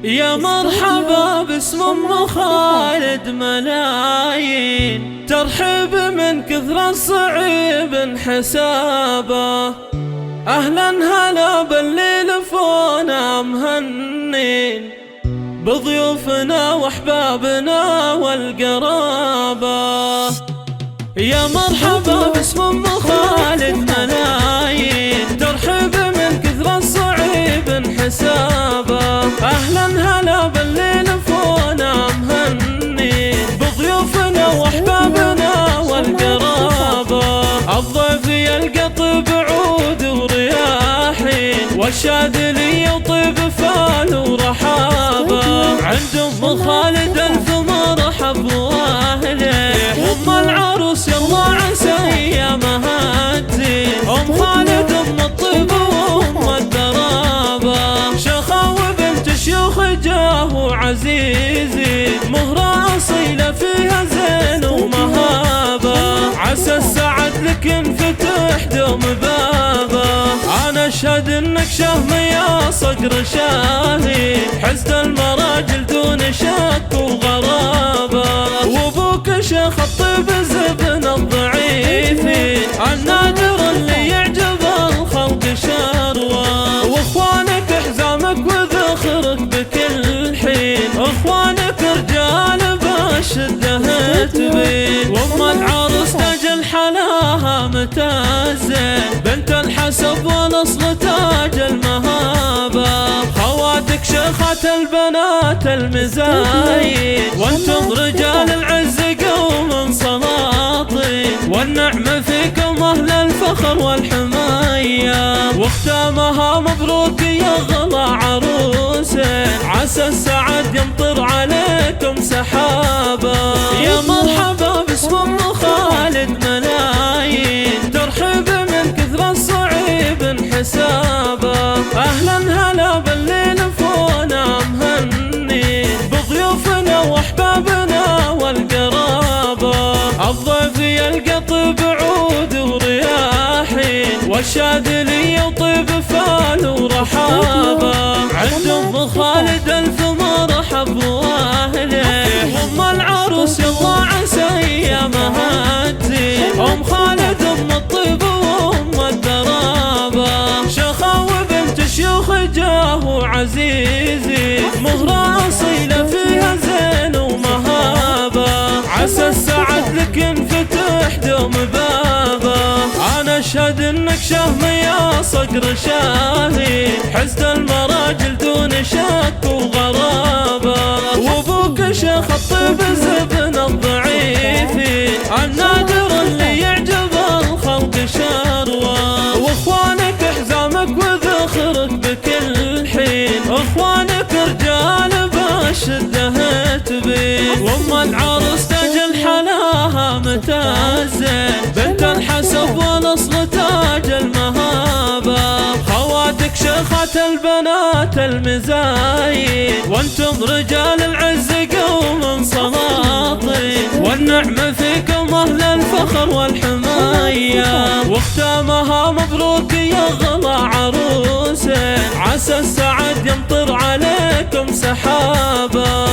يا مرحبا باسم ام خالد ملايين، ترحب من كثر الصعيب حسابه. اهلا هلا باللي لفونا مهنين، بضيوفنا واحبابنا والقرابه. يا مرحبا باسم ام خالد ملايين، ترحب من كثر الصعيب حسابه. اهلا هلا باللي لفونا مهنين، بضيوفنا واحبابنا والقرابه. الضيف يلقى طيب عود ورياحين، والشاذلي يطيب فال ورحابه. عند ام خالد الف مرحب واهله، ام العروس يلا عسى ايامها تزين. ام خالد ام الطيب وام الدرابه، شخاوة بنت شيوخ جاه وعزيزي، مهرة اصيله فيها زين ومهابه. عسى السعد لك ينفتح دوم بابه. انا اشهد انك شهم يا صقر شاهي، حزن المراجل دون شك وغرابه. وابوك شيخ الطيب زبن الضعيفين، النادر اللي يعجب الخلق شروه. واخوانك حزامك وذخرك بكل حين، اخوانك رجال بالشده تبين. وام العروس تاج الحلاها متازين، بنت الحسب والاصل تاج المهابه. خواتك شيخات البنات المزايين، وانتم رجال العز قوم سلاطين. والنعم فيكم اهل الفخر والحمايه، واختامها مبروك يا غلا عروسين. عسى السعد يمطر عليكم سحابه. يا مرحبا باسم ام خالد ملايين، ترحب من كثر الصعيب حسابه. اهلا هلا باللي لفونا مهنين، بضيوفنا واحبابنا والقرابه. الضيف يلقى طيب عود ورياحين، والشاذلي يطيب فال ورحابه. عند ام خالد الف مرحب واهله، ام العروس يلا عسى ايامها تزين. ام خالد ام الطيب وام الدرابه، شخاوة بنت شيوخ جاه وعزيزي، مهرة اصيله فيها زين ومهابه. عسى السعد لك ينفتح دوم بابه. انا اشهد انك شهم يا صقر شاهي، حزن المراجل دون شك وغرابه. وابوك شيخ الطيب زبن الضعيفين، النادر اللي يعجب الخلق شروه. واخوانك حزامك وذخرك بكل حين، اخوانك رجال بالشده تبين. وام العروس تاج الحلاها متازين، بنت الحسب والاصل تاج المهابه. خواتك شيخات البنات المزايين، وانتم رجال العز قوم سلاطين. والنعم فيكم اهل الفخر والحمايه، واختامها مبروك يا غلا عروسين. عسى السعد يمطر عليكم سحابه.